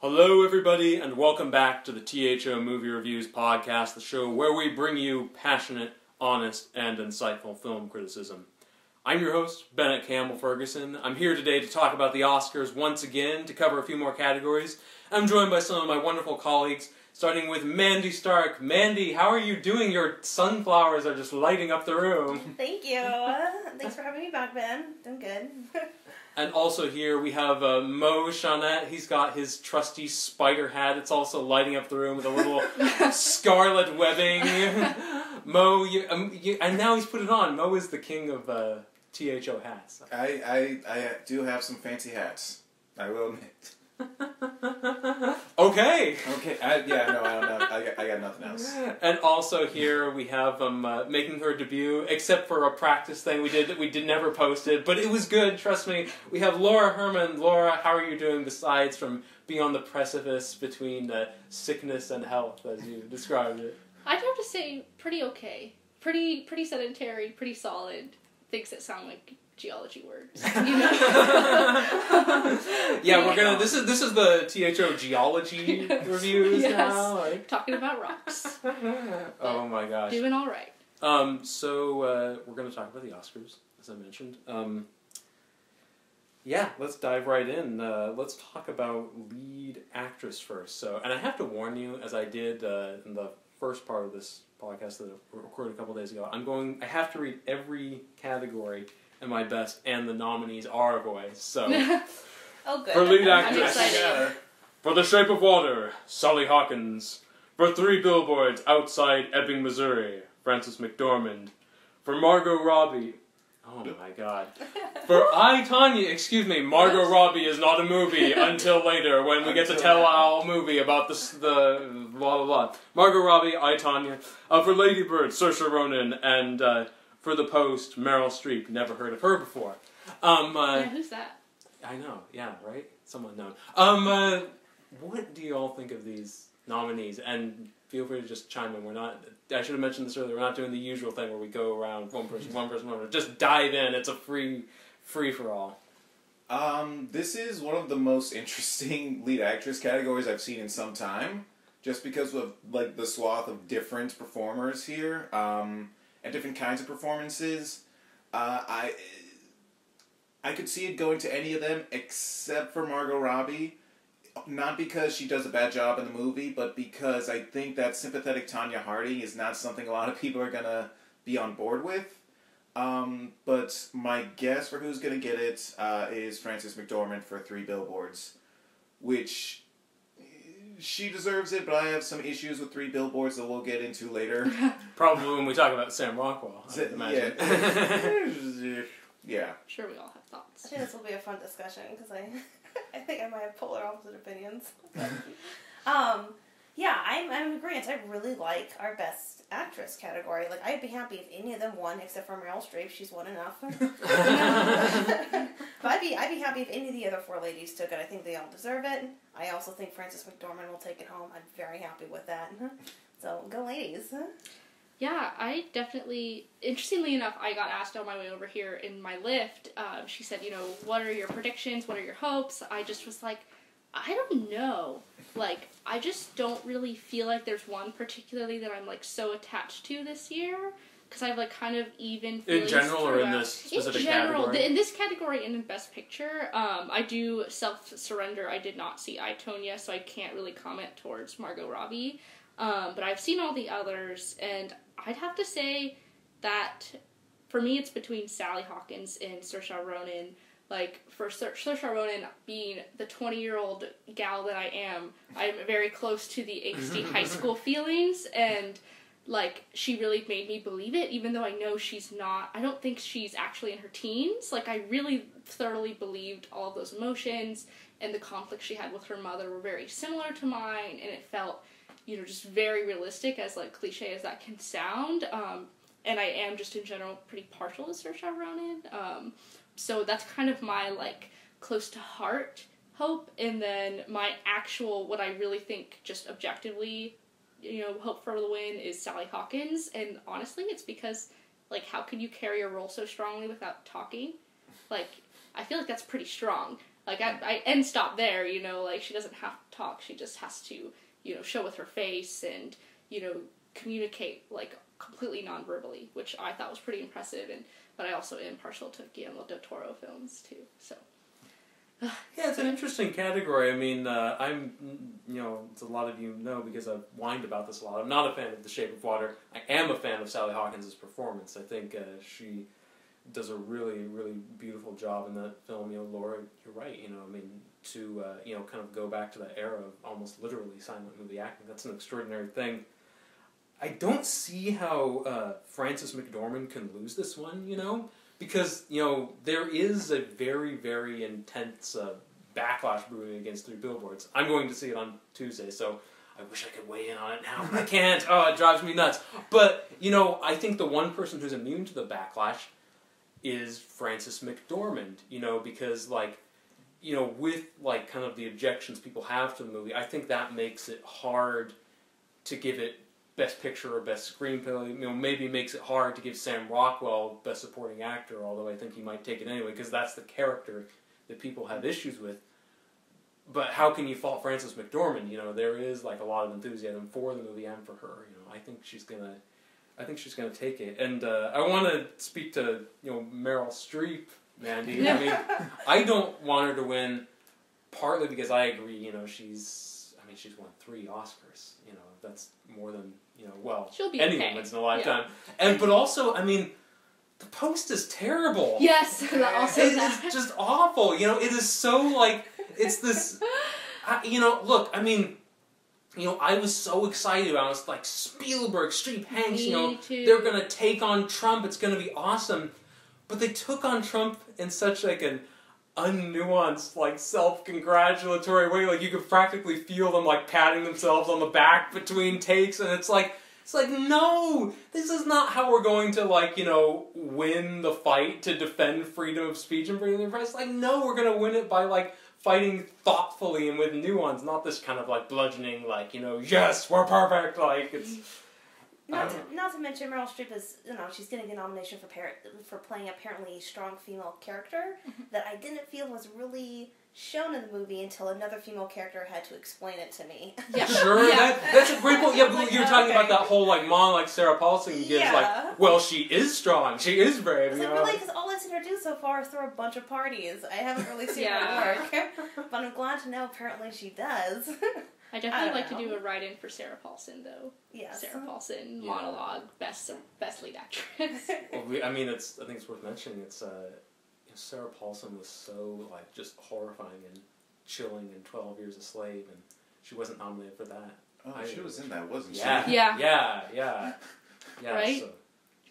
Hello everybody and welcome back to the T.H.O. Movie Reviews podcast, the show where we bring you passionate, honest, and insightful film criticism. I'm your host, Bennett Campbell Ferguson. I'm here today to talk about the Oscars once again, to cover a few more categories. I'm joined by some of my wonderful colleagues, starting with Mandy Stark. Mandy, how are you doing? Your sunflowers are just lighting up the room. Thank you. Thanks for having me back, Ben. Doing good. And also here we have Shaunette. He's got his trusty spider hat. It's also lighting up the room with a little scarlet webbing. And now he's put it on. Mo is the king of T.H.O. hats. I do have some fancy hats. I will admit. Okay. I don't know. I got nothing else. And also here we have making her debut, except for a practice thing we did that we never posted, but it was good, trust me. We have Lora Herman. Lora, how are you doing besides from being on the precipice between sickness and health, as you described it? I'd have to say pretty okay. Pretty sedentary, pretty solid. Things that sound like geology words. You know? Yeah, we're gonna. This is the T.H.O. geology reviews now. Like. Talking about rocks. Oh my gosh. Doing all right. So we're gonna talk about the Oscars, as I mentioned. Yeah, let's dive right in. Let's talk about lead actress first. So, and I have to warn you, as I did in the first part of this podcast that I recorded a couple days ago, I have to read every category and my best, and the nominees are boys. So, Oh, good. for lead I'm actress, excited. for The Shape of Water, Sally Hawkins. For 3 Billboards Outside Ebbing, Missouri, Frances McDormand. For Margot Robbie, oh my god. For I, Tonya, Margot Robbie is not a movie until later when we get the tell-all movie about the blah blah blah. Margot Robbie, I, Tonya. For Lady Bird, Saoirse Ronan, and for The Post, Meryl Streep. Never heard of her before. Yeah, who's that? I know, yeah, right? Someone known. What do you all think of these nominees? And feel free to just chime in. I should have mentioned this earlier, we're not doing the usual thing where we go around one person. Just dive in. It's a free for all. This is one of the most interesting lead actress categories I've seen in some time, just because of like the swath of different performers here, and different kinds of performances. I could see it going to any of them except for Margot Robbie. Not because she does a bad job in the movie, but because I think that sympathetic Tonya Harding is not something a lot of people are going to be on board with. But my guess for who's going to get it is Frances McDormand for 3 Billboards, which she deserves it, but I have some issues with 3 Billboards that we'll get into later. Probably when we talk about Sam Rockwell, I would imagine. Yeah. Sure, we all have thoughts. I think this will be a fun discussion because I think I might have polar opposite opinions. Yeah, I'm in agreement. I really like our best actress category. Like, I'd be happy if any of them won, except for Meryl Streep. She's won enough. But I'd be happy if any of the other 4 ladies took it. I think they all deserve it. I also think Frances McDormand will take it home. I'm very happy with that. So, go ladies. Yeah, I definitely, interestingly enough, I got asked on my way over here in my Lyft. She said, what are your predictions? What are your hopes? I just was like, I don't know. Like, I just don't really feel like there's one particularly that I'm, like, so attached to this year. Because I have, like, kind of even feelings in general or in throughout. this specific in general, category? In this category and in Best Picture, I do self-surrender. I did not see I, Tonya, so I can't really comment towards Margot Robbie. But I've seen all the others, and I'd have to say that for me it's between Sally Hawkins and Saoirse Ronan. Like, for Saoirse Ronan being the 20-year-old gal that I am, I'm very close to the angsty high school feelings, and, like, she really made me believe it, even though I know she's not, I don't think she's actually in her teens. Like, I really thoroughly believed all of those emotions, and the conflicts she had with her mother were very similar to mine, and it felt, just very realistic, as, like, cliche as that can sound. And I am just in general pretty partial to Saoirse Ronan. So that's kind of my, like, close to heart hope. And then my actual, what I really think just objectively, hope for the win is Sally Hawkins. And honestly, it's because, like, how can you carry a role so strongly without talking? Like, I feel like that's pretty strong. Like, and stop there, you know, like, she doesn't have to talk, she just has to, you know, show with her face and, you know, communicate, like, completely non-verbally, which I thought was pretty impressive, but I also am partial to Guillermo del Toro films, too, so. Yeah, it's an interesting category. I mean, I'm, you know, as a lot of you know, because I've whined about this a lot, I'm not a fan of The Shape of Water. I am a fan of Sally Hawkins' performance. I think she does a really, really beautiful job in that film. You know, Laura, you're right. You know, I mean, to, you know, kind of go back to that era of almost literally silent movie acting, that's an extraordinary thing. I don't see how Frances McDormand can lose this one, you know? Because, you know, there is a very, very intense backlash brewing against Three Billboards. I'm going to see it on Tuesday, so I wish I could weigh in on it now, but I can't. Oh, it drives me nuts. But, you know, I think the one person who's immune to the backlash is Frances McDormand, you know, because, like, you know, with, like, kind of the objections people have to the movie, I think that makes it hard to give it Best Picture or Best Screenplay. You know, maybe makes it hard to give Sam Rockwell Best Supporting Actor, although I think he might take it anyway, because that's the character that people have issues with. But how can you fault Frances McDormand? You know, there is, like, a lot of enthusiasm for the movie and for her. You know, I think she's gonna take it. And I want to speak to, you know, Meryl Streep, Mandy. I mean, I don't want her to win, partly because I agree. You know, she's won 3 Oscars. You know, that's more than, you know, well, she'll be anyone okay. wins in a lifetime. Yeah. But also, I mean, The Post is terrible. Yes, also it's just awful. You know, it is so, like, it's this. You know, look, I mean, you know, I was so excited about it. I was like, Spielberg, Streep, Hanks, you know, they're gonna take on Trump. It's gonna be awesome. But they took on Trump in such, like, an unnuanced, like, self-congratulatory way. Like, you could practically feel them, like, patting themselves on the back between takes, and it's like, no, this is not how we're going to, like, you know, win the fight to defend freedom of speech and freedom of the press. Like, no, we're gonna win it by, like, fighting thoughtfully and with nuance, not this kind of, like, bludgeoning, like, you know, yes, we're perfect, like, it's... Not to mention Meryl Streep is, you know, she's getting a nomination for playing apparently a strong female character that I didn't feel was really shown in the movie until another female character had to explain it to me. Yeah. Sure, yeah. That's a great point. Yeah, but Like, you're talking okay. about that whole, like, mom, like, Sarah Paulson gives, Yeah. like, well, she is strong, she is brave, It's you like, know? really, because all I've seen her do so far is throw a bunch of parties. I haven't really seen Yeah. her work. But I'm glad to know apparently she does. I definitely I like don't to know. do a write-in for Sarah Paulson, though. Yes. Sarah Paulson, Yeah. monologue, best lead actress. Well, I think it's worth mentioning, it's, you know, Sarah Paulson was so, like, just horrifying and chilling in 12 Years a Slave, and she wasn't nominated for that. Oh, she was in that, wasn't Yeah, she? yeah. Right? So.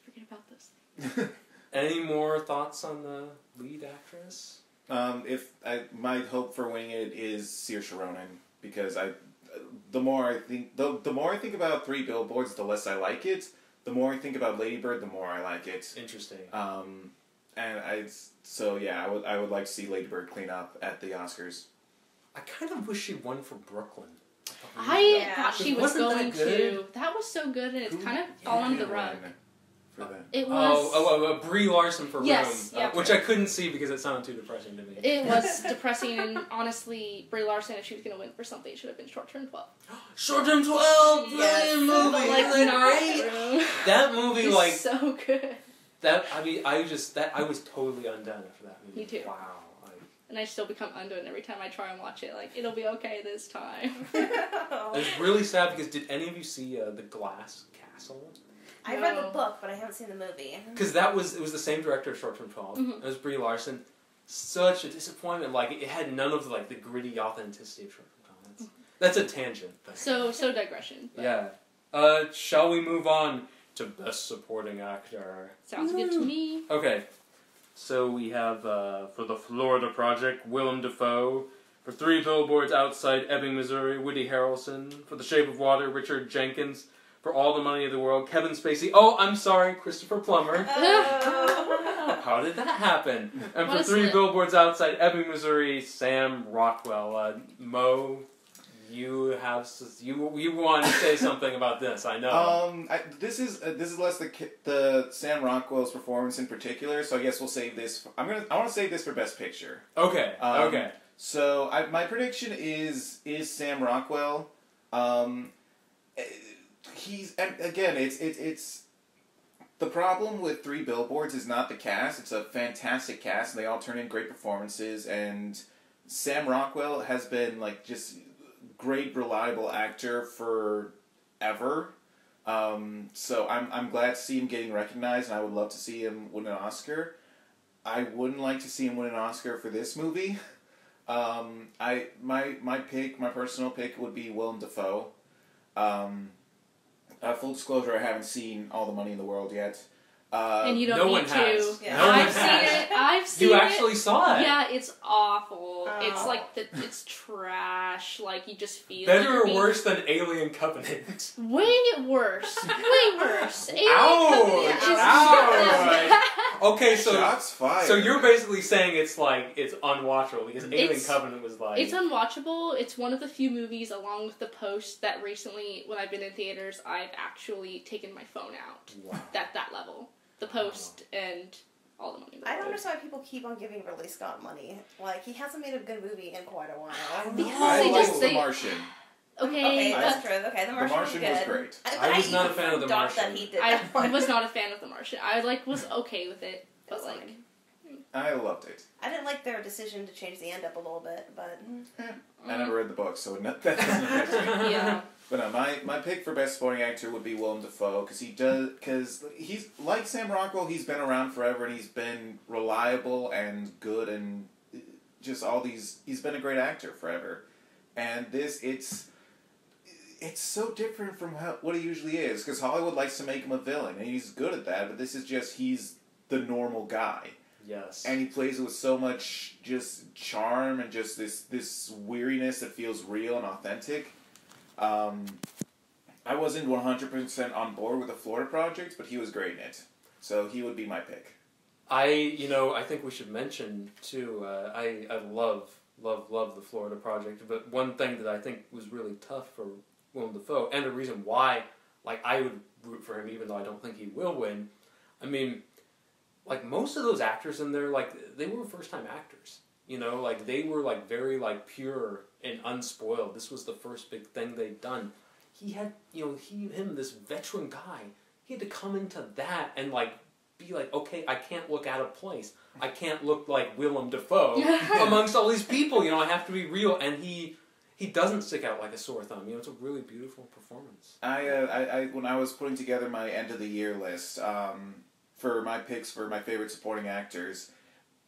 Forget about this. Any more thoughts on the lead actress? My hope for winning it is Saoirse Ronan, because the more I think about Three Billboards, the less I like it. The more I think about Lady Bird, the more I like it. Interesting. And I would like to see Lady Bird clean up at the Oscars. I kind of wish she won for Brooklyn. I thought she was Wasn't that going good? to. That was so good, and it's kind of fallen under the rug. For that. It was. Brie Larson for Yes, Room, yeah. which I couldn't see because it sounded too depressing to me. It was depressing, and honestly, Brie Larson, if she was going to win for something, it should have been Short Term 12. Short Term 12, brilliant movie. But, like, Isn't not it great? Room. That movie, It's like so good. that. I mean, I was totally undone after that movie. Me too. Wow. And I still become undone every time I try and watch it. Like, it'll be okay this time. It's really sad because did any of you see The Glass Castle? I read the book, but I haven't seen the movie. Because it was the same director of Short Term 12. It was Brie Larson. Such a disappointment. Like, it had none of, like, the gritty authenticity of Short Term 12. That's a tangent. But. So digression. But Yeah. Shall we move on to Best Supporting Actor? sounds good to me. Okay. So we have, for the Florida Project, Willem Dafoe. For Three Billboards Outside Ebbing, Missouri, Woody Harrelson. For The Shape of Water, Richard Jenkins. For All the Money in the World, Kevin Spacey. Oh, I'm sorry, Christopher Plummer. How did that happen? And for Three Billboards Outside Ebbing, Missouri, Sam Rockwell. Mo, you want to say something about this? I know. This is less the Sam Rockwell's performance in particular. So I guess we'll save this. I want to save this for Best Picture. Okay. Okay. So my prediction is Sam Rockwell. He's, and again, it's the problem with Three Billboards is not the cast. It's a fantastic cast, and they all turn in great performances. And Sam Rockwell has been like just great, reliable actor forever. So I'm glad to see him getting recognized, and I would love to see him win an Oscar. I wouldn't like to see him win an Oscar for this movie. My personal pick would be Willem Dafoe. Full disclosure, I haven't seen All the Money in the World yet. And you don't no need one to. has. Yeah. No one I've seen has. it. I've seen it. You actually saw it. Yeah, it's awful. Oh. It's like it's trash. Like you just feel. Better like or you're being- worse than Alien Covenant? Way worse. Way worse. Alien Ouch! Covenant is Ouch! Okay, so Shots fired. so you're basically saying it's unwatchable because Alien It's- Covenant was like It's unwatchable. It's one of the few movies, along with The Post, that recently, when I've been in theaters, I've actually taken my phone out. Wow. That level. The Post and All the Money in the I don't World. understand why people keep on giving Ridley Scott money. Like, he hasn't made a good movie in quite a while. Because I they liked just The say- Martian. Okay, that's true. Okay, The Martian, Martian was was good. great. I was not a fan of The forgot Martian. That he did I that one. was not a fan of The Martian. I was okay with it, but It's like fine. I loved it. I didn't like their decision to change the end up a little bit, but I never read the book, so that doesn't affect me. yeah. But no, my pick for best supporting actor would be Willem Dafoe because he's like Sam Rockwell. He's been around forever and he's been reliable and good and just all these. He's been a great actor forever, and it's so different from what he usually is because Hollywood likes to make him a villain and he's good at that. But this is just he's the normal guy. yes. And he plays it with so much just charm and just this weariness that feels real and authentic. I wasn't 100% on board with the Florida Project, but he was great in it. So he would be my pick. I think we should mention too. I love the Florida Project, but one thing that I think was really tough for Willem Dafoe, and the reason why, I would root for him, even though I don't think he will win. I mean, most of those actors in there, they were first-time actors. They were very pure and unspoiled. This was the first big thing they'd done. He had, this veteran guy. He had to come into that and be okay, I can't look out of place. I can't look like Willem Dafoe amongst all these people. I have to be real, and he doesn't stick out like a sore thumb. It's a really beautiful performance. I when I was putting together my end of the year list for my picks for my favorite supporting actors,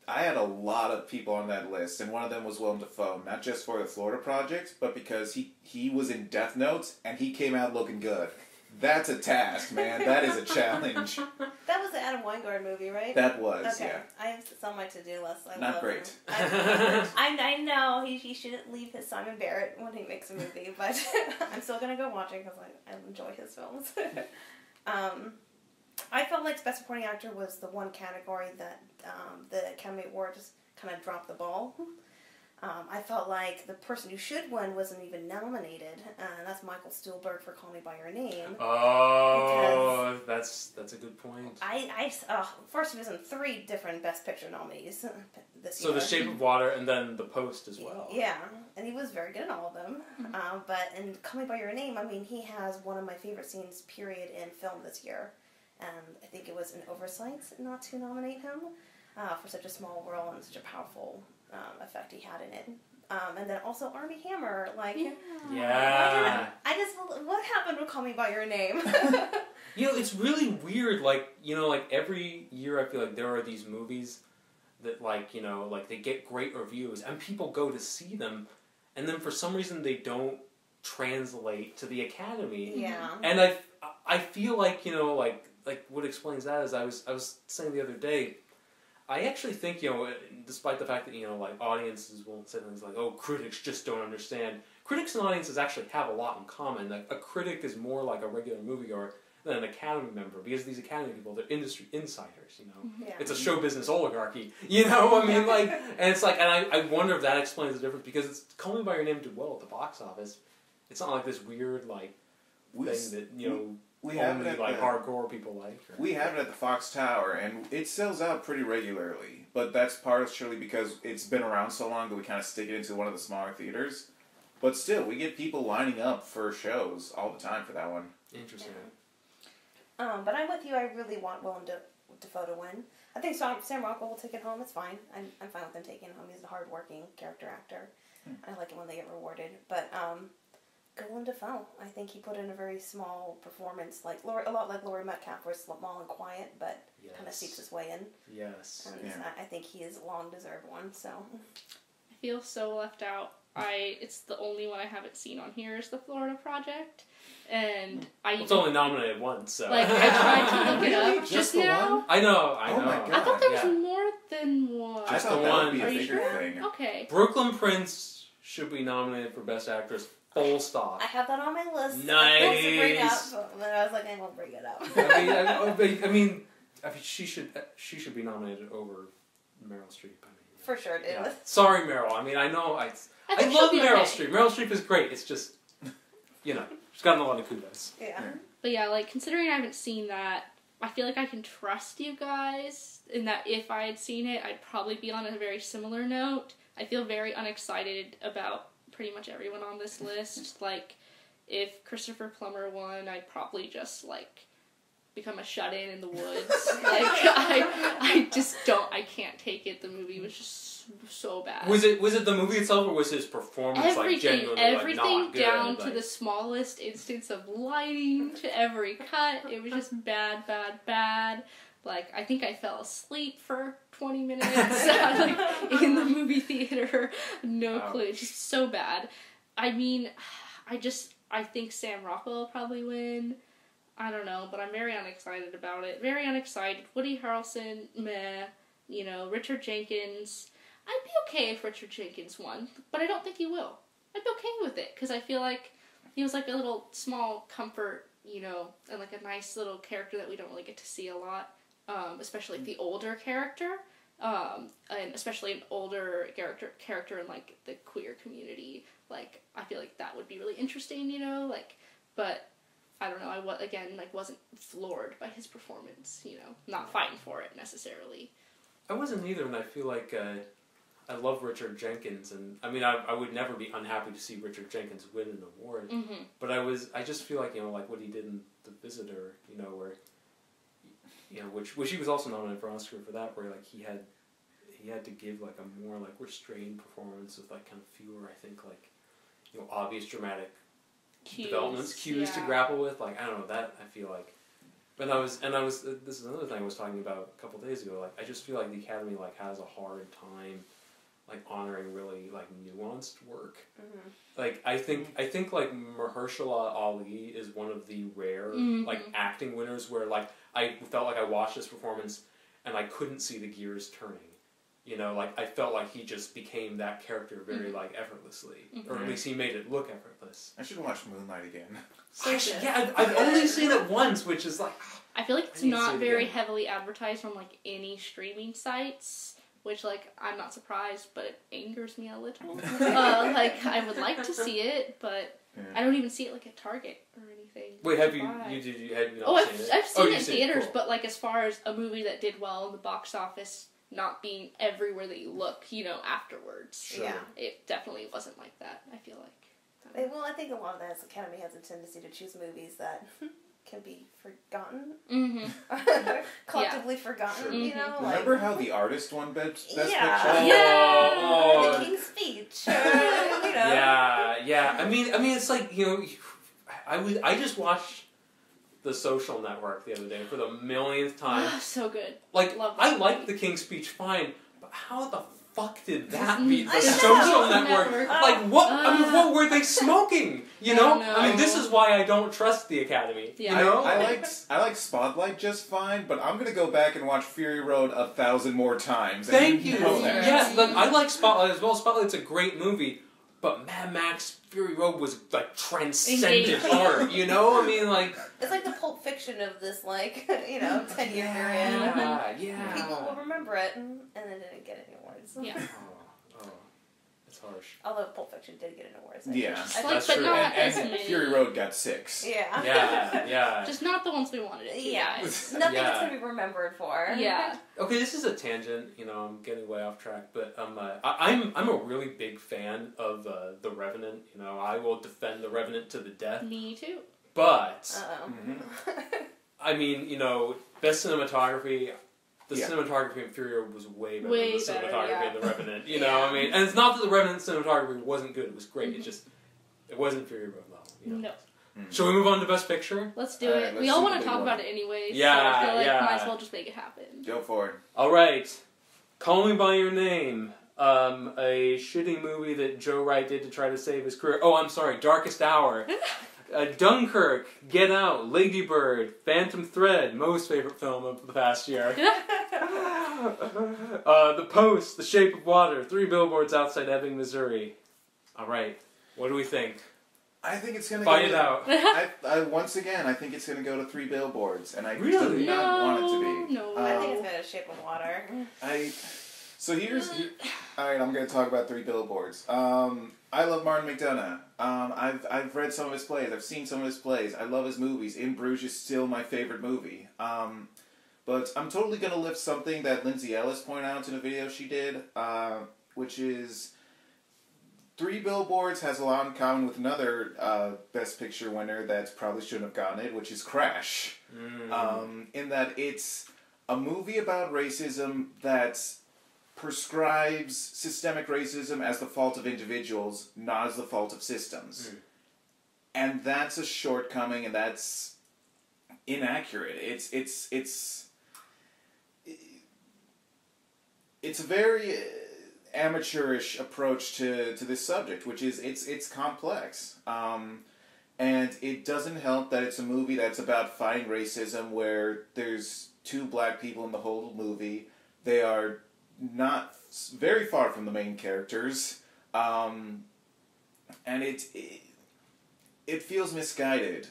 I had a lot of people on that list, and one of them was Willem Dafoe, not just for the Florida Project, but because he was in Death Note, and he came out looking good. That's a task, man. That is a challenge. that was the Adam Wingard movie, right? That was, okay. yeah. I have it's on my to-do list. I Not love great. him. I know he shouldn't leave his Simon Barrett when he makes a movie, but I'm still gonna go watch it because I enjoy his films. I felt like Best Supporting Actor was the one category that the Academy Awards kind of dropped the ball. I felt like the person who should win wasn't even nominated, and that's Michael Stuhlbarg for Call Me By Your Name. Oh, that's a good point. First he was in 3 different Best Picture nominees this So year. The Shape of Water and then The Post as well. Yeah, and he was very good in all of them. But in Call Me By Your Name, he has one of my favorite scenes, period, in film this year. And I think it was an oversight not to nominate him for such a small role and such a powerful effect he had in it. And then also Armie Hammer, Yeah. what happened with Call Me By Your Name? It's really weird. Every year I feel like there are these movies that they get great reviews and people go to see them, and then for some reason they don't translate to the Academy. Yeah. And I feel like what explains that is I was saying the other day, I actually think, despite the fact that, audiences won't say things like, oh, critics just don't understand. Critics and audiences actually have a lot in common. A critic is more like a regular moviegoer than an Academy member, because these Academy people, they're industry insiders, Yeah. It's a show business oligarchy, and it's and I wonder if that explains the difference, because Call Me By Your Name did well at the box office. It's not like this weird, thing that, We have only it at like hardcore people like? Or? We have it at the Fox Tower, and it sells out pretty regularly. But that's partially because it's been around so long that we kind of stick it into one of the smaller theaters. But still, we get people lining up for shows all the time for that one. Interesting. Yeah. But I'm with you. I really want Willem Dafoe to win. I think Sam Rockwell will take it home. It's fine. I'm fine with him taking it home. He's a hard-working character actor. I like it when they get rewarded. But Willem Dafoe, I think he put in a very small performance, like a lot like Laurie Metcalf, where it's small and quiet, but kind of seeps his way in. Yes. And I think he is a long-deserved one. So I feel so left out. It's the only one I haven't seen on here is the Florida Project, and it's only nominated once. So like I tried to look it up just now. one? I know. Oh my God. I thought there was more than one. I Just thought the that one. would be a Are you bigger sure? thing. Okay. Brooklyn Prince should be nominated for Best Actress. Full stop. I have that on my list. Nice. I to bring up, but I was like, I won't bring it up. I mean, she should be nominated over Meryl Streep. I mean, For sure, dude. yeah. Sorry, Meryl. I mean, I know I think love she'll be Meryl okay. Streep. Meryl Streep is great. It's just, she's gotten a lot of kudos. Yeah. But yeah, like, considering I haven't seen that, I feel like I can trust you guys in that if I had seen it, I'd probably be on a very similar note. I feel very unexcited about pretty much everyone on this list. Like, if Christopher Plummer won, I'd probably just, like, become a shut-in in the woods. Like, I just don't, I can't take it. The movie was just so bad. Was it the movie itself, or was his performance like genuinely everything like, not good? down to like, the smallest instance of lighting, to every cut. It was just bad, bad, bad. Like, I think I fell asleep for 20 minutes like, in the movie theater. No clue. It's just so bad. I mean, I think Sam Rockwell will probably win. I don't know, but I'm very unexcited about it. Very unexcited. Woody Harrelson, meh. Richard Jenkins. I'd be okay if Richard Jenkins won, but I don't think he will. I'd be okay with it, because I feel like he was like a little small comfort, and like a nice little character that we don't really get to see a lot. Especially the older character, and especially an older character in like the queer community. Like, I feel like that would be really interesting, but I don't know. I wasn't floored by his performance. Not fighting for it necessarily. I wasn't either, and I feel like I love Richard Jenkins, and I mean I would never be unhappy to see Richard Jenkins win an award. Mm-hmm. But I just feel like like what he did in The Visitor, where. Which he was also nominated for Oscar for that, where like he had to give like a more like restrained performance with like kind of fewer, I think, like obvious dramatic cues to grapple with. Like, I don't know, that I feel like. But this is another thing I was talking about a couple days ago. Like, I just feel like the Academy like has a hard time like honoring really like nuanced work. Mm-hmm. Like, I think like Mahershala Ali is one of the rare like acting winners where like I felt like I watched this performance and I couldn't see the gears turning. Like I felt like he just became that character very like effortlessly, or at least he made it look effortless. I should watch Moonlight again. I've only seen it once, which is like I feel like it's not very heavily advertised on like any streaming sites. Which, like, I'm not surprised, but it angers me a little. Like, I would like to see it, but I don't even see it, like, at Target or anything. Wait, have you not seen it? I've seen it in theaters, but, like, as far as a movie that did well in the box office, not being everywhere that you look, afterwards. Sure. Yeah. It definitely wasn't like that, I feel like. Well, I think a lot of that is the Academy has a tendency to choose movies that can be forgotten. Mm-hmm. Collectively forgotten, Sure. Remember how The Artist won Best Picture? The King's Speech. Yeah. I mean, it's like I just watched The Social Network the other day for the millionth time. So good. Like, Love I that. liked The King's Speech fine, but how the fuck did that beat The I know. Social Network? Network. Like, what? I mean, what were they smoking? I know. I mean, this is why I don't trust the Academy. Yeah. I like Spotlight just fine, but I'm gonna go back and watch Fury Road 1,000 more times. Thank you. know that. Yes, I like Spotlight as well. Spotlight's a great movie, but Mad Max Fury Road was like transcendent Engaging. art. I mean, like It's like the Pulp Fiction of this, 10-year period. yeah. People will remember it, and then didn't get any awards. Yeah. Oh. It's harsh. Although Pulp Fiction did get an award. Yeah. That's but true. not as And many. Fury Road got 6. Yeah. Yeah. Just not the ones we wanted it to. Yeah. Guys. Nothing Yeah. that's going to be remembered for. Yeah. Okay, this is a tangent. You know, I'm getting way off track, but I'm a really big fan of The Revenant. You know, I will defend The Revenant to the death. Me too. But Uh-oh. I mean, you know, best cinematography. The Yeah. cinematography in Fury Road was way better Way than the better, cinematography yeah. in The Revenant. You know, Yeah. I mean, and it's not that The Revenant cinematography wasn't good. It was great. It just it wasn't Fury Road level. You know? No. Shall we move on to Best Picture? Let's do Alright, it. let's We all see want the to big talk one. about it anyway. Yeah, so I feel like yeah. might as well just make it happen. Go for it. All right, Call Me by Your Name. A shitty movie that Joe Wright did to try to save his career. Oh, I'm sorry, Darkest Hour. Dunkirk, Get Out, Lady Bird, Phantom Thread, most favorite film of the past year. The Post, The Shape of Water, 3 Billboards Outside Ebbing, Missouri. All right, what do we think? I think it's gonna Fight go it out. I once again, I think it's gonna go to 3 Billboards, and I Really? do not want it to be. No. I think it's going to Shape of Water. All right, I'm gonna talk about 3 Billboards. I love Martin McDonagh. I've read some of his plays. I've seen some of his plays. I love his movies. In Bruges is still my favorite movie. But I'm totally gonna lift something that Lindsay Ellis pointed out in a video she did, which is 3 Billboards has a lot in common with another Best Picture winner that probably shouldn't have gotten it, which is Crash. In that it's a movie about racism that prescribes systemic racism as the fault of individuals, not as the fault of systems. And that's a shortcoming, and that's inaccurate. It's a very amateurish approach to this subject, which is it's complex. And it doesn't help that it's a movie that's about fighting racism, where there's 2 black people in the whole movie. They are not very far from the main characters, and it feels misguided,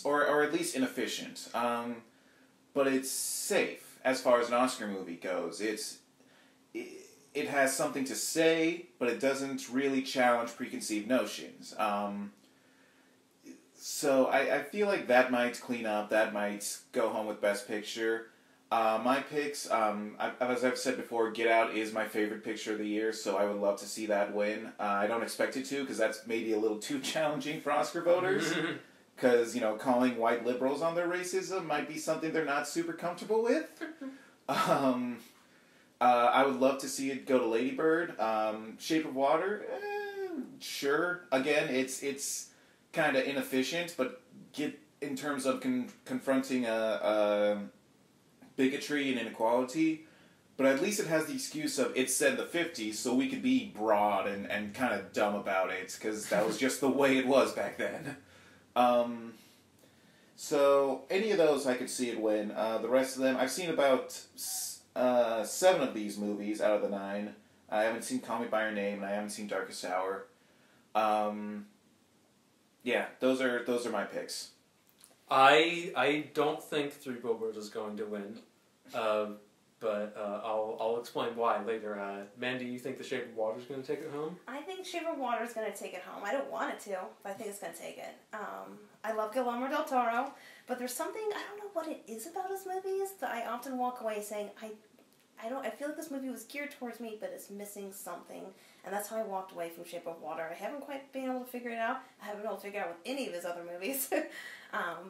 or at least inefficient. But it's safe as far as an Oscar movie goes. It has something to say, but it doesn't really challenge preconceived notions. So I feel like that might clean up. That might go home with Best Picture. My picks, as I've said before, Get Out is my favorite picture of the year, so I would love to see that win. I don't expect it to, because that's maybe a little too challenging for Oscar voters. Because, calling white liberals on their racism might be something they're not super comfortable with. I would love to see it go to Lady Bird. Shape of Water, sure. Again, it's kind of inefficient, but in terms of confronting a bigotry and inequality, but at least it has the excuse of it's set in the 50s, so we could be broad and kind of dumb about it, because that was just the way it was back then. So any of those I could see it win. The rest of them, I've seen about 7 of these movies out of the 9. I haven't seen Call Me by Your Name, and I haven't seen Darkest Hour. Yeah, those are my picks. I don't think 3 Billboards is going to win, but I'll explain why later. Mandy, you think The Shape of Water is going to take it home? I think Shape of Water is going to take it home. I don't want it to, but I think it's going to take it. I love Guillermo del Toro, but there's something, I don't know what it is about his movies, that I often walk away saying, I feel like this movie was geared towards me, but it's missing something. And that's how I walked away from Shape of Water. I haven't quite been able to figure it out. I haven't been able to figure out with any of his other movies.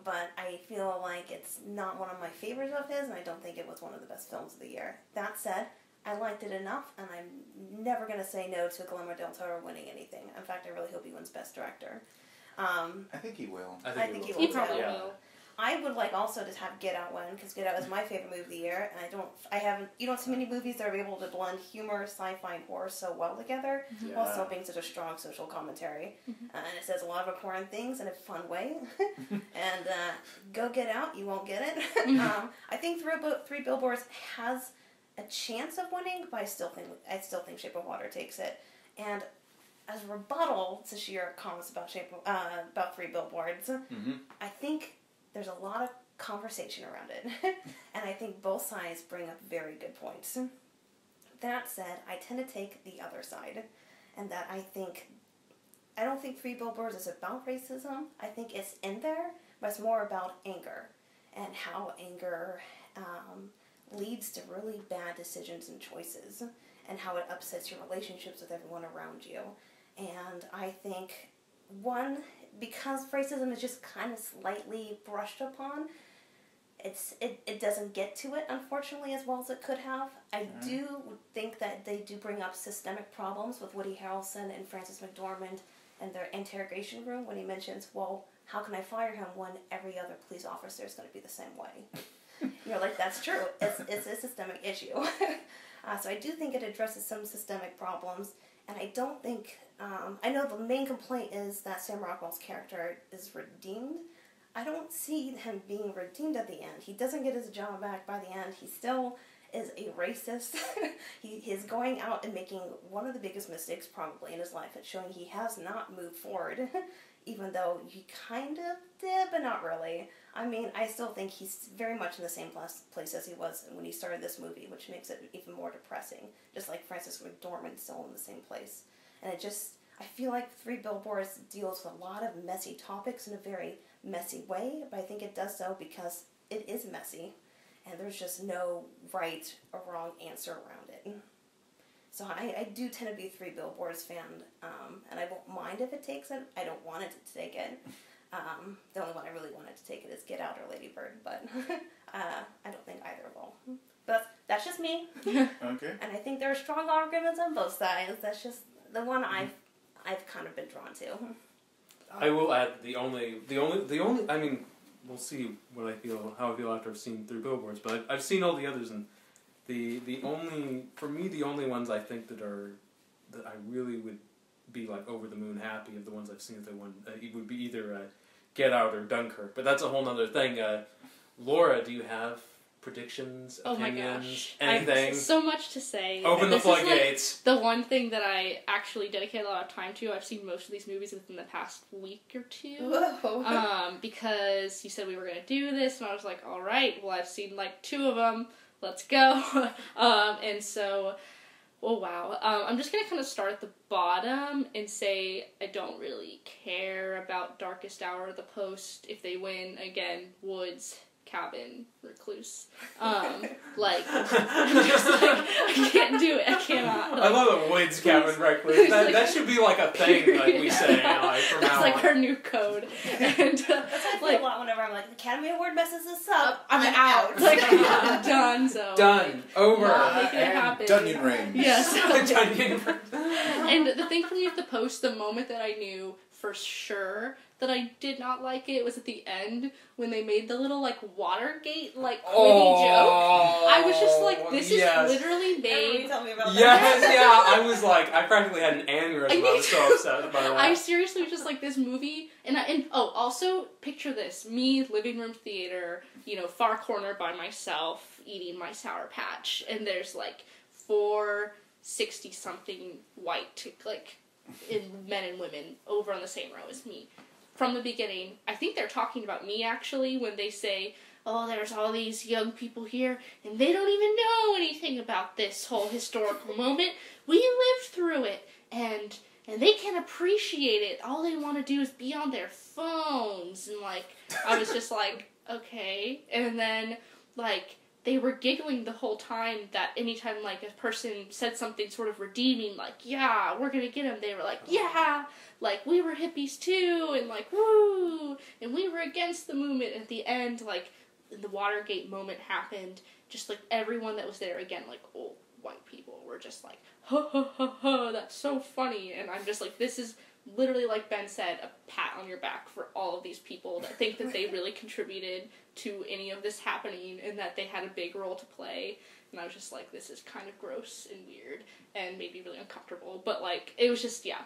But I feel like it's not one of my favorites of his, and I don't think it was one of the best films of the year. That said, I liked it enough, and I'm never going to say no to Guillermo del Toro winning anything. In fact, I really hope he wins Best Director. I think he will. I think he will. He probably Yeah. will. I would like also to have Get Out win, because Get Out is my favorite movie of the year, and you don't see many movies that are able to blend humor, sci-fi, and horror so well together, while still being such a strong social commentary. And it says a lot of important things in a fun way. And go Get Out, you won't get it. I think 3 Billboards has a chance of winning, but I still think Shape of Water takes it. And as a rebuttal to your comments about about 3 Billboards, I think there's a lot of conversation around it. And I think both sides bring up very good points. That said, I tend to take the other side. and that I don't think Three Billboards is about racism. I think it's in there, but it's more about anger and how anger leads to really bad decisions and choices, and how it upsets your relationships with everyone around you. And I think, one, because racism is just kind of slightly brushed upon, it doesn't get to it, unfortunately, as well as it could have. I do think that they do bring up systemic problems with Woody Harrelson and Frances McDormand in their interrogation room when he mentions, well, how can I fire him when every other police officer is going to be the same way? You're like, that's true. It's a systemic issue. So I do think it addresses some systemic problems, and I don't think... I know the main complaint is that Sam Rockwell's character is redeemed. I don't see him being redeemed at the end. He doesn't get his job back by the end. He still is a racist. He's going out and making one of the biggest mistakes probably in his life at showing he has not moved forward, even though he kind of did, but not really. I mean, I still think he's very much in the same place as he was when he started this movie, which makes it even more depressing. Just like Frances McDormand's still in the same place. And I feel like Three Billboards deals with a lot of messy topics in a very messy way, but I think it does so because it is messy, and there's just no right or wrong answer around it. So I do tend to be a Three Billboards fan, and I won't mind if it takes it. I don't want it to take it. The only one I really wanted to take it is Get Out or Lady Bird, but I don't think either will. But that's just me. Okay. And I think there are strong arguments on both sides. That's just the one I've kind of been drawn to. I will add the only. I mean, we'll see how I feel after I've seen Three Billboards. But I've seen all the others, and the only ones I think that I really would be like over the moon happy of the ones I've seen if they won. It would be either Get Out or Dunkirk. But that's a whole other thing. Laura, do you have predictions, opinions, oh my gosh, anything? I have so much to say. Open the floodgates. Is like the one thing that I actually dedicate a lot of time to. I've seen most of these movies within the past week or two. Whoa. Because you said we were going to do this, and I was like, all right, well, I've seen like 2 of them. Let's go. And so, oh wow. I'm just going to kind of start at the bottom and say I don't really care about Darkest Hour of the Post. If they win, again, Woods, Cabin, Recluse. I'm just like, I can't do it. I cannot. I love the Woods, Cabin, Recluse. That should be like a thing, like we say, like from now on. It's like our new code. And that's how I feel a lot whenever I'm like, the Academy Award messes this up. I'm out. Like, I'm done. So done. Over. Not making it happen. Dunyan Reigns. Yes. Dunyan Reigns. And the thing for me with the Post, the moment that I knew for sure that I did not like it was at the end when they made the little like Watergate like witty joke. I was just like, this is literally made. Tell me about that. Yes, yeah. I was like, I practically had an aneurysm. I was so upset by that. I seriously was just like, this movie, and also picture this: me, living room theater, far corner by myself, eating my Sour Patch, and there's like 4 60-something white like men and women over on the same row as me. From the beginning, I think they're talking about me actually when they say, oh, there's all these young people here and they don't even know anything about this whole historical moment. We lived through it and they can't appreciate it. All they want to do is be on their phones. And like, I was just like, okay. And then like, they were giggling the whole time that anytime, like, a person said something sort of redeeming, like, yeah, we're gonna get him, they were like, yeah, like, we were hippies too, and like, woo, and we were against the movement. At the end, like, the Watergate moment happened, just like, everyone that was there, again, like, old white people were just like, ha ha ha ha, that's so funny, and I'm just like, this is literally, like Ben said, a pat on your back for all of these people that think that they really contributed to any of this happening and that they had a big role to play. And I was just like, this is kind of gross and weird and made me really uncomfortable. But like, it was just, yeah,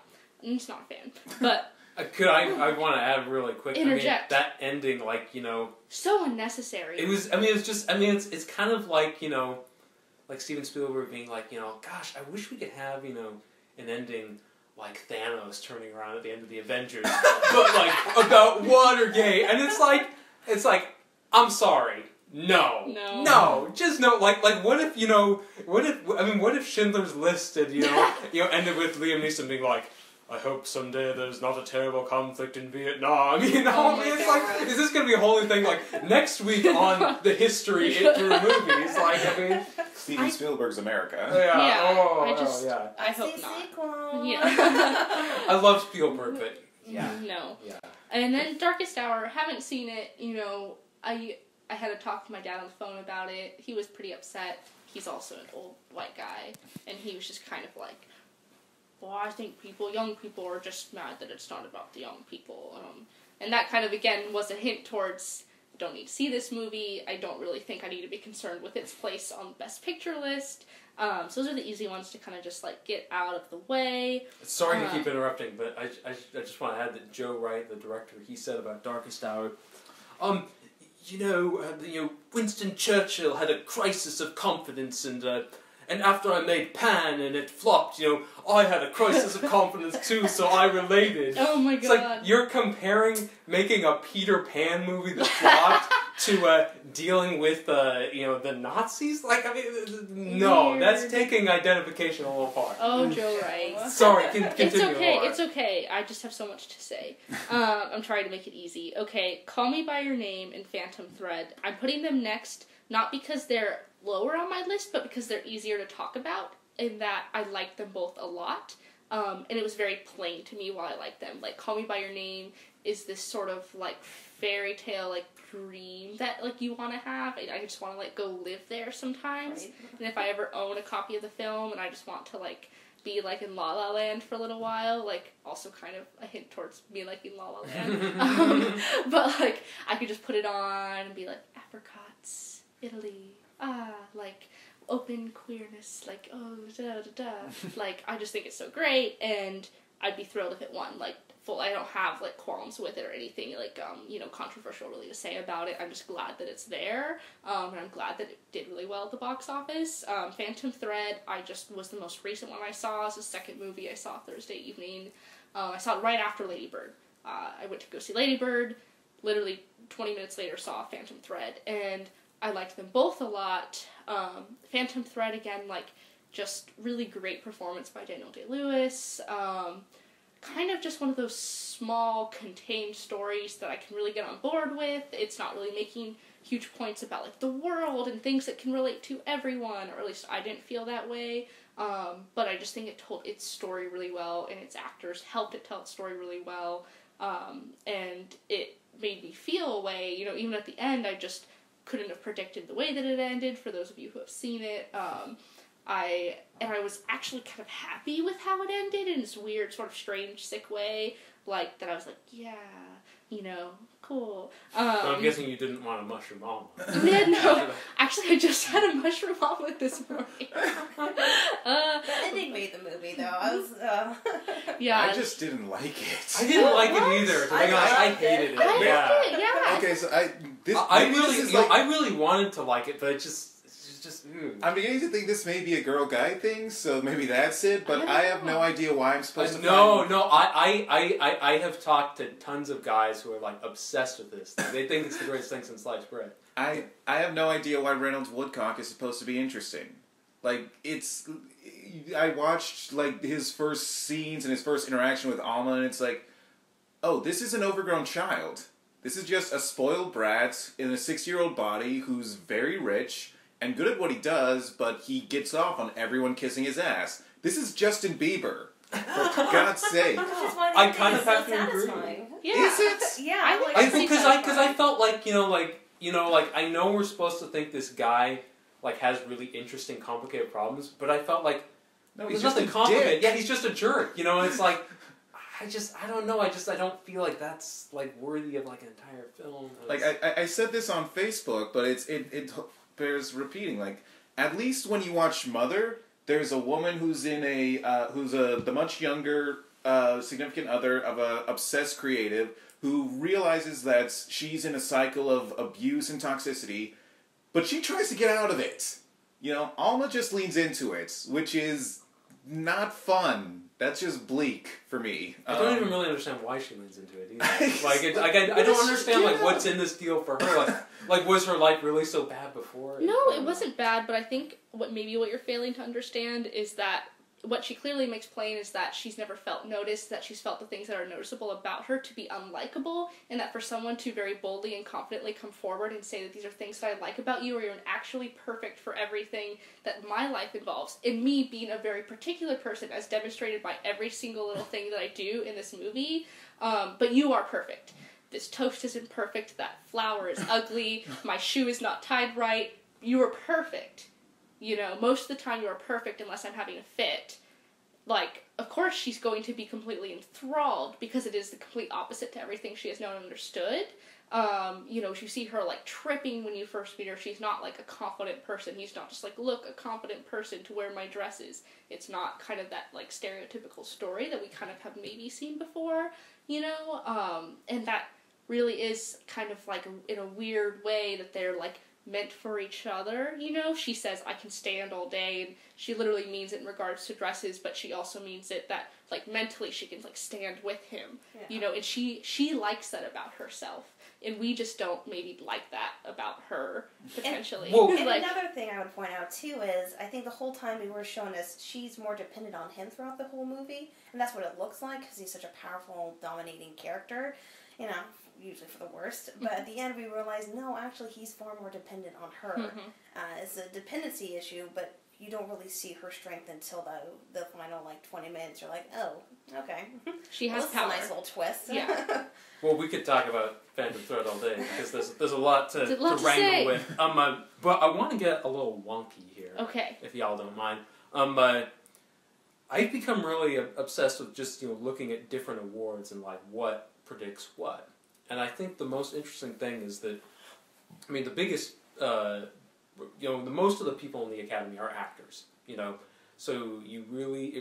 I'm just not a fan. But I want to add really quick. Interject. I mean, that ending, like, so unnecessary. It was, it's kind of like, like Steven Spielberg being like, gosh, I wish we could have, an ending like Thanos turning around at the end of the Avengers, but like about Watergate, and it's like, I'm sorry, No. No. Just no. Like, what if, what if Schindler's List had, ended with Liam Neeson being like, I hope someday there's not a terrible conflict in Vietnam. It's like, is this going to be a whole new thing? Like, next week on the history it through movies, Steven Spielberg's America. Yeah. I hope not. Sequel. Yeah. I love Spielberg, but yeah. No. Yeah. And then Darkest Hour, haven't seen it, I had to talk to my dad on the phone about it. He was pretty upset. He's also an old white guy, and he was just kind of like, well, I think young people are just mad that it's not about the young people. And that kind of, again, was a hint towards, I don't need to see this movie. I don't really think I need to be concerned with its place on the Best Picture list. So those are the easy ones to kind of just, get out of the way. Sorry to keep interrupting, but I just want to add that Joe Wright, the director, he said about Darkest Hour, Winston Churchill had a crisis of confidence, and after I made Pan and it flopped, I had a crisis of confidence too, so I related. Oh my god. It's like, you're comparing making a Peter Pan movie that flopped to dealing with, the Nazis? No, Weird. that's taking identification a little far. Oh, Joe Wright. Sorry, continue. It's okay. I just have so much to say. I'm trying to make it easy. Okay, Call Me By Your Name and Phantom Thread. I'm putting them next, not because they're lower on my list, but because they're easier to talk about, in that I like them both a lot. And it was very plain to me why I like them. Call Me By Your Name is this sort of, fairy tale, dream that, you want to have. I just want to, go live there sometimes. Right. And if I ever own a copy of the film and I just want to, be, in La La Land for a little while, also kind of a hint towards me liking La La Land. But, I could just put it on and be apricots, Italy, open queerness, I just think it's so great, and I'd be thrilled if it won, I don't have, qualms with it or anything, controversial really to say about it. I'm just glad that it's there, and I'm glad that it did really well at the box office. Phantom Thread, was the most recent one I saw. It's the second movie I saw Thursday evening. I saw it right after Lady Bird. I went to go see Lady Bird, literally 20 minutes later saw Phantom Thread, and I liked them both a lot. Phantom Thread, again, just really great performance by Daniel Day-Lewis. Kind of just one of those small, contained stories that I can really get on board with. It's not really making huge points about, the world and things that can relate to everyone, or at least I didn't feel that way. But I just think it told its story really well, and its actors helped it tell its story really well. And it made me feel a way, even at the end, I just couldn't have predicted the way that it ended, for those of you who have seen it. I was actually kind of happy with how it ended in this weird, sort of strange, sick way. That I was yeah, cool. So I'm guessing you didn't want a mushroom omelet. Yeah, no. Actually, I just had a mushroom omelet this morning. The ending made the movie, though. Yeah. I just didn't like it. I didn't like it either. To be honest, I hated it. I liked it, yeah. Okay, so I really wanted to like it, but it's just. I'm beginning to think this may be a girl-guy thing, so maybe that's it, but I have no idea why I'm supposed to No, I have talked to tons of guys who are, obsessed with this. They think it's the greatest thing since sliced bread. I have no idea why Reynolds Woodcock is supposed to be interesting. I watched, his first scenes and his first interaction with Alma, and it's oh, this is an overgrown child. This is just a spoiled brat in a 6-year-old body who's very rich and good at what he does, but he gets off on everyone kissing his ass. This is Justin Bieber. For God's sake. I kind of have to agree. Yeah. Is it? Yeah. Because I felt I know we're supposed to think this guy, has really interesting, complicated problems, but I felt no, he's he's nothing just a complicated. dick. Yeah, he's just a jerk. And it's I don't know. I don't feel like that's, worthy of, an entire film. I said this on Facebook, but it bears repeating. At least when you watch Mother, there's a woman who's the much younger significant other of a obsessed creative who realizes that she's in a cycle of abuse and toxicity, but she tries to get out of it. Alma just leans into it, which is not fun. That's just bleak for me. I don't even really understand why she leans into it either. I don't understand what's in this deal for her. Like was her life really so bad before? No, it wasn't bad, but I think what you're failing to understand is that what she clearly makes plain is that she's never felt noticed, that she's felt the things that are noticeable about her to be unlikable, and that for someone to very boldly and confidently come forward and say that these are things that I like about you, or you're actually perfect for everything that my life involves, and me being a very particular person as demonstrated by every single little thing that I do in this movie, but you are perfect. This toast isn't perfect, that flower is ugly, my shoe is not tied right, you are perfect. You know, most of the time you are perfect unless I'm having a fit. Like, of course she's going to be completely enthralled because it is the complete opposite to everything she has known and understood. You know, you see her, like, tripping when you first meet her. She's not, like, a confident person. He's not just like, look, a confident person to wear my dresses. It's not kind of that, like, stereotypical story that we kind of have maybe seen before, you know? And that really is kind of, like, in a weird way that they're, like, meant for each other, you know? She says, I can stand all day, and she literally means it in regards to dresses, but she also means it that, like, mentally she can, like, stand with him, you know? And she likes that about herself, and we just don't maybe like that about her, potentially. And another thing I would point out, too, is I think the whole time we were shown us, she's more dependent on him throughout the whole movie, and that's what it looks like, because he's such a powerful, dominating character, you know, usually for the worst. But at the end, we realized, no, actually, he's far more dependent on her. It's a dependency issue, but you don't really see her strength until the final, like, 20 minutes. You're like, oh, okay. She has power. That's a nice little twist. Yeah. Well, we could talk about Phantom Thread all day, because there's a lot to wrangle say. with. But I want to get a little wonky here. Okay. If y'all don't mind. I've become really obsessed with just, you know, looking at different awards and, like, what predicts what. And I think the most interesting thing is that, I mean, the biggest, you know, the most of the people in the Academy are actors, you know, so it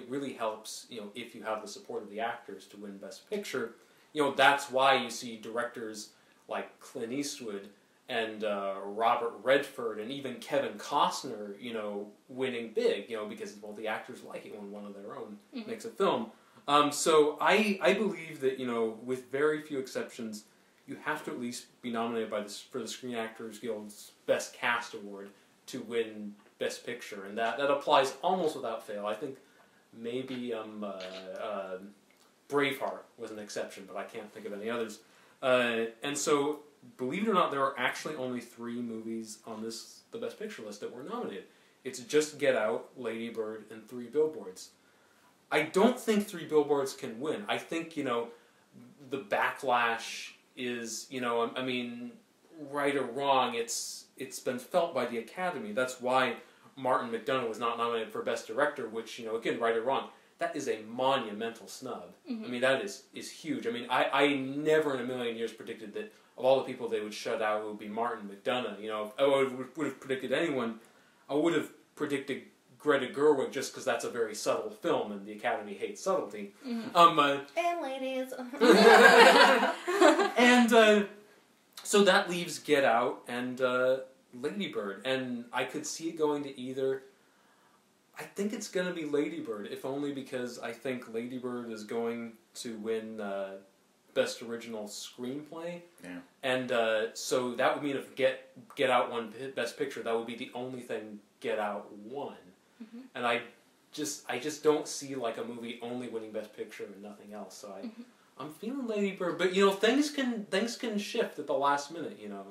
really helps, you know, if you have the support of the actors to win Best Picture. You know, that's why you see directors like Clint Eastwood and Robert Redford and even Kevin Costner, you know, winning big, you know, because, well, the actors like it when one of their own makes a film. So I believe that, you know, with very few exceptions, you have to at least be nominated for the Screen Actors Guild's Best Cast Award to win Best Picture, and that applies almost without fail. I think maybe Braveheart was an exception, but I can't think of any others. And so, believe it or not, there are actually only 3 movies on the Best Picture list that were nominated. It's just Get Out, Lady Bird, and 3 Billboards. I don't think 3 Billboards can win. I think, you know, the backlash is, you know, I mean, right or wrong, it's been felt by the Academy. That's why Martin McDonagh was not nominated for Best Director, which, you know, again, right or wrong, that is a monumental snub. I mean, that is huge. I mean, I never in a million years predicted that of all the people they would shut out, it would be Martin McDonagh. You know, if I would have predicted anyone, I would have predicted Greta Gerwig, just because that's a very subtle film, and the Academy hates subtlety. And ladies. And so that leaves Get Out and Lady Bird, and I could see it going to either. I think it's going to be Lady Bird, if only because I think Lady Bird is going to win Best Original Screenplay. Yeah. And so that would mean if Get Out won Best Picture, that would be the only thing Get Out won. And I just don't see, like, a movie only winning Best Picture and nothing else. So I'm feeling Lady Bird, but, you know, things can shift at the last minute, you know.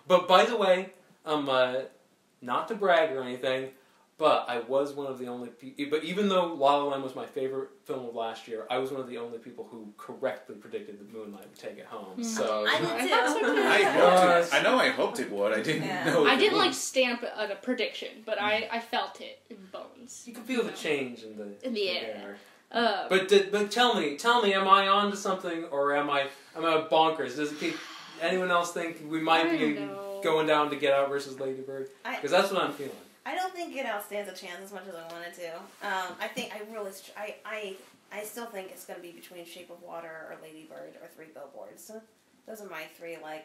But by the way, not to brag or anything, but I was one of the only people. But even though La La Land was my favorite film of last year, I was one of the only people who correctly predicted that Moonlight would take it home. So I did too. I hoped it would. I didn't know. I didn't like stamp a prediction, but I felt it in bones. You can feel the change in the air. But tell me, am I on to something, or am I bonkers? Does anyone else think we might be going down to Get Out versus Lady Bird? Because that's what I'm feeling. I don't think Get Out stands a chance as much as I wanted to. I still think it's going to be between Shape of Water or Lady Bird or 3 Billboards. Those are my 3, like,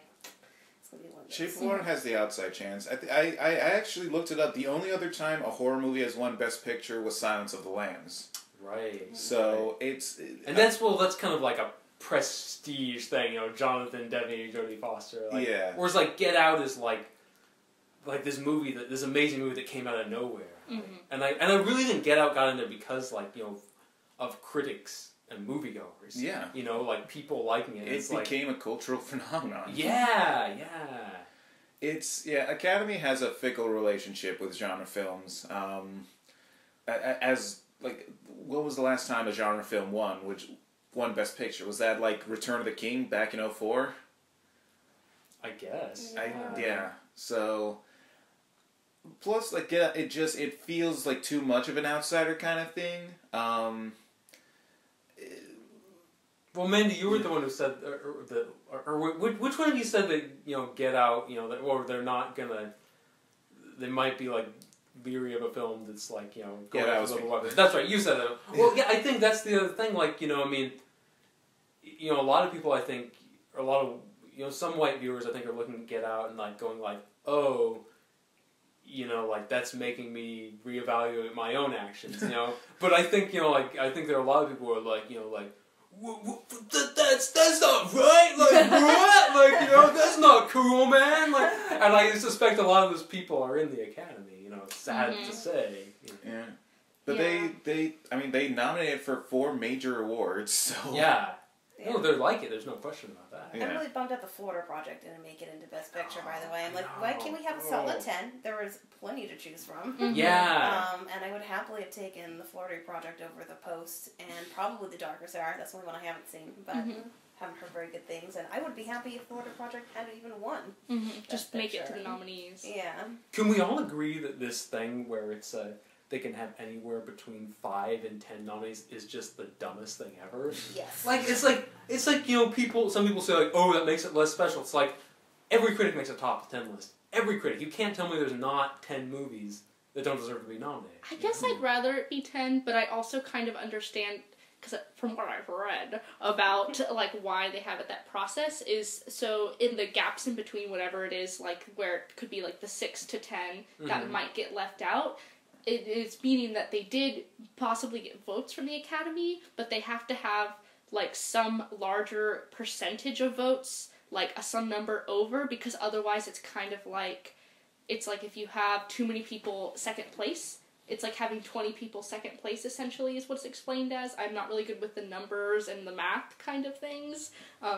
It's gonna be one of those. Shape of Water has the outside chance. I actually looked it up. The only other time a horror movie has won Best Picture was Silence of the Lambs. Right. So and that's kind of like a prestige thing, you know, Jonathan Demme, Jodie Foster. Like, yeah. Whereas like Get Out is like this amazing movie that came out of nowhere. Mm-hmm. And I really think Get Out got in there because like, you know, of critics and moviegoers. Yeah. You know, like people liking it. It became a cultural phenomenon. Yeah. Academy has a fickle relationship with genre films. What was the last time a genre film won Best Picture? Was that like Return of the King back in 2004? I guess. Yeah. So, plus, like, it feels like too much of an outsider kind of thing. Well, Mandy, you were the one who said, which one of you said that, you know, Get Out, you know, or they're not gonna, they might be like leery of a film that's like, you know, going after little weapons. That's right, you said that. Well, yeah, I think that's the other thing, like, you know, I mean, you know, a lot of people, I think, or a lot of, you know, some white viewers, I think, are looking at Get Out and like going like, oh, you know, like that's making me reevaluate my own actions, you know. But I think, you know, like I think there are a lot of people who are like, you know, like that's not right, like what, like, you know, that's not cool, man. Like, and I suspect a lot of those people are in the Academy. You know, it's sad to say. You know. Yeah, but they nominated for 4 major awards. So yeah. No, they're like it. There's no question about that. I'm really bummed out the Florida Project didn't make it into Best Picture, by the way. I'm like, why can't we have a solid 10? There was plenty to choose from. Mm-hmm. Yeah. And I would happily have taken the Florida Project over The Post and probably The Darker Side. That's the only one I haven't seen, but haven't heard very good things. And I would be happy if Florida Project had even won. Just make it to the nominees. Yeah. Can we all agree that this thing where it's they can have anywhere between 5 and 10 nominees is just the dumbest thing ever? Yes. Like it's like you know, some people say like, oh, that makes it less special. It's like every critic makes a top 10 list. Every critic. You can't tell me there's not 10 movies that don't deserve to be nominated. I guess I'd rather it be 10, but I also kind of understand, because from what I've read about like why they have it, that process is so in the gaps in between whatever it is, like where it could be like the 6 to 10 that might get left out. It is meaning that they did possibly get votes from the Academy, but they have to have like some larger percentage of votes, like some number over, because otherwise it's kind of like, it's like if you have too many people second place, it's like having 20 people second place essentially is what it's explained as. I'm not really good with the numbers and the math kind of things,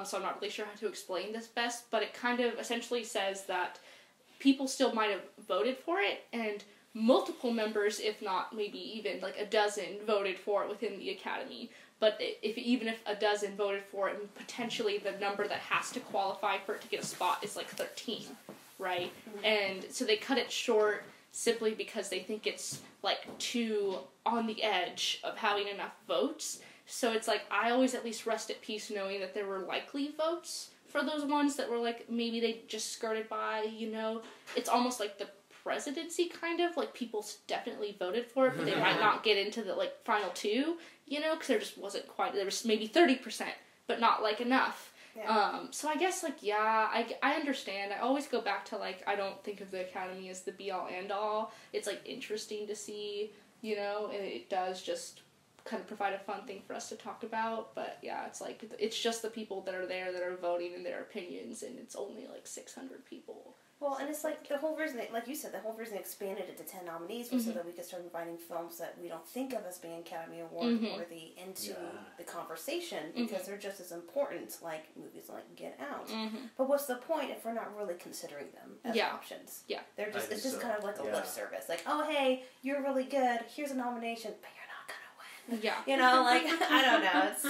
so I'm not really sure how to explain this best, but it kind of essentially says that people still might have voted for it, and multiple members, if not maybe even like a dozen, voted for it within the Academy. But even if a dozen voted for it, and potentially the number that has to qualify for it to get a spot is like 13, right? And so they cut it short simply because they think it's like too on the edge of having enough votes. So it's like, I always at least rest at peace knowing that there were likely votes for those ones that were like, maybe they just skirted by, you know? It's almost like the presidency, kind of, like people definitely voted for it, but they might not get into the like final 2, you know, because there just wasn't quite, there was maybe 30%, but not like enough. So I guess like, yeah, I understand. I always go back to like, I don't think of the Academy as the be all end all. It's like interesting to see, you know, and it does just kind of provide a fun thing for us to talk about, but yeah, it's like, it's just the people that are there that are voting in their opinions, and it's only like 600 people. Well, and it's like the whole reason, like you said, the whole reason they expanded it to 10 nominees was so that we could start inviting films that we don't think of as being Academy Award worthy into the conversation, because they're just as important, like movies like Get Out. But what's the point if we're not really considering them as options? Yeah. They're just, it's just kind of like a lip service. Like, oh, hey, you're really good, here's a nomination, but you're not going to win. Yeah. You know, like, I don't know. It's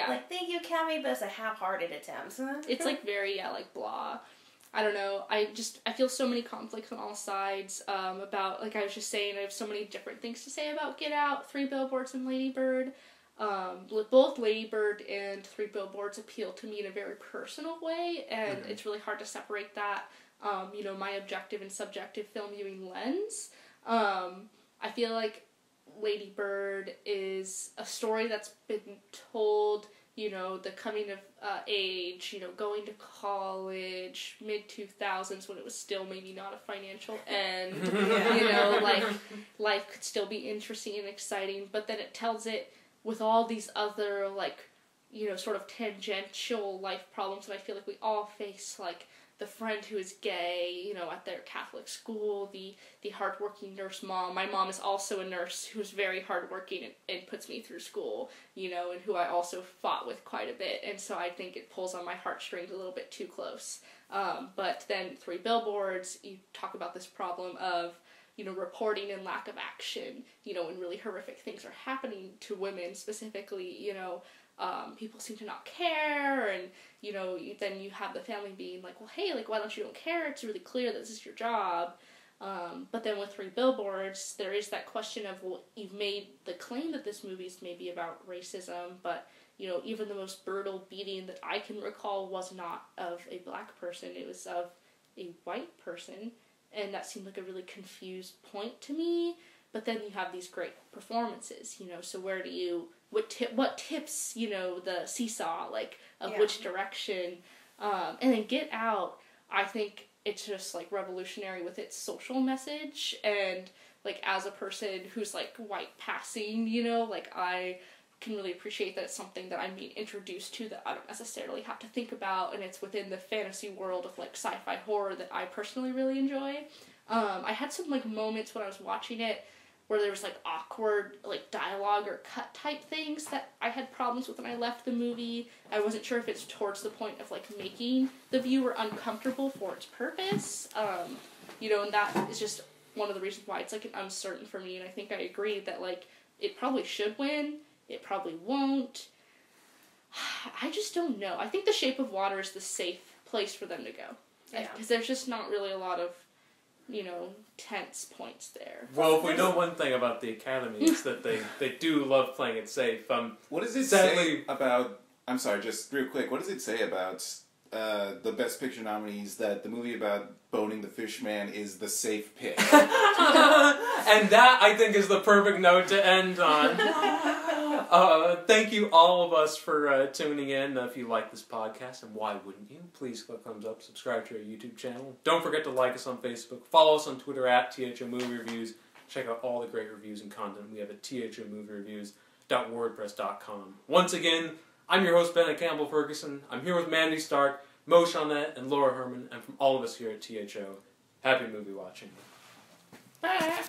like, thank you, Academy, but it's a half-hearted attempt. It's like very, like, blah. I don't know, I feel so many conflicts on all sides, about, like I was just saying, I have so many different things to say about Get Out, 3 Billboards, and Lady Bird. Both Lady Bird and 3 Billboards appeal to me in a very personal way, and it's really hard to separate that, you know, my objective and subjective film viewing lens. I feel like Lady Bird is a story that's been told you know, the coming of age, you know, going to college, mid-2000s when it was still maybe not a financial end, you know, like, life could still be interesting and exciting, but then it tells it with all these other, like, you know, sort of tangential life problems that I feel like we all face, like, the friend who is gay, you know, at their Catholic school, the hardworking nurse mom. My mom is also a nurse who's very hardworking and puts me through school, you know, and who I also fought with quite a bit, and so I think it pulls on my heartstrings a little bit too close. But then Three Billboards, you talk about this problem of, you know, reporting and lack of action, you know, when really horrific things are happening to women specifically, you know, people seem to not care, and, you know, then you have the family being like, well, hey, like, why don't you care? It's really clear that this is your job. But then with Three Billboards, there is that question of, well, you've made the claim that this movie is maybe about racism, but, you know, even the most brutal beating that I can recall was not of a black person, it was of a white person, and that seemed like a really confused point to me. But then you have these great performances, you know, so where do you, what tips, you know, the seesaw, like, of which direction, and then Get Out, I think it's just, like, revolutionary with its social message, and, like, as a person who's, like, white passing, you know, like, I can really appreciate that it's something that I'm being introduced to that I don't necessarily have to think about, and it's within the fantasy world of, like, sci-fi horror that I personally really enjoy. I had some, like, moments when I was watching it where there was, like, awkward, like, dialogue or cut type things that I had problems with when I left the movie. I wasn't sure if it's towards the point of, like, making the viewer uncomfortable for its purpose. You know, and that is just one of the reasons why it's, like, an uncertain for me, and I think I agree that, like, it probably should win, it probably won't. I just don't know. I think The Shape of Water is the safe place for them to go. Because there's just not really a lot of, you know, tense points there. Well, if we know one thing about the Academy, it's that they do love playing it safe. What does it say about... I'm sorry, just real quick. What does it say about the Best Picture nominees that the movie about boning the fish man is the safe pick? And that, I think, is the perfect note to end on. Thank you, all of us, for tuning in. If you like this podcast, and why wouldn't you, please click thumbs up, subscribe to our YouTube channel. Don't forget to like us on Facebook. Follow us on Twitter at T.H.O Movie Reviews. Check out all the great reviews and content we have at THOMovieReviews.wordpress.com. Once again, I'm your host, Bennett Campbell Ferguson. I'm here with Mandy Stark, Shaunette, and Lora Herman, and from all of us here at T.H.O, happy movie watching. Bye!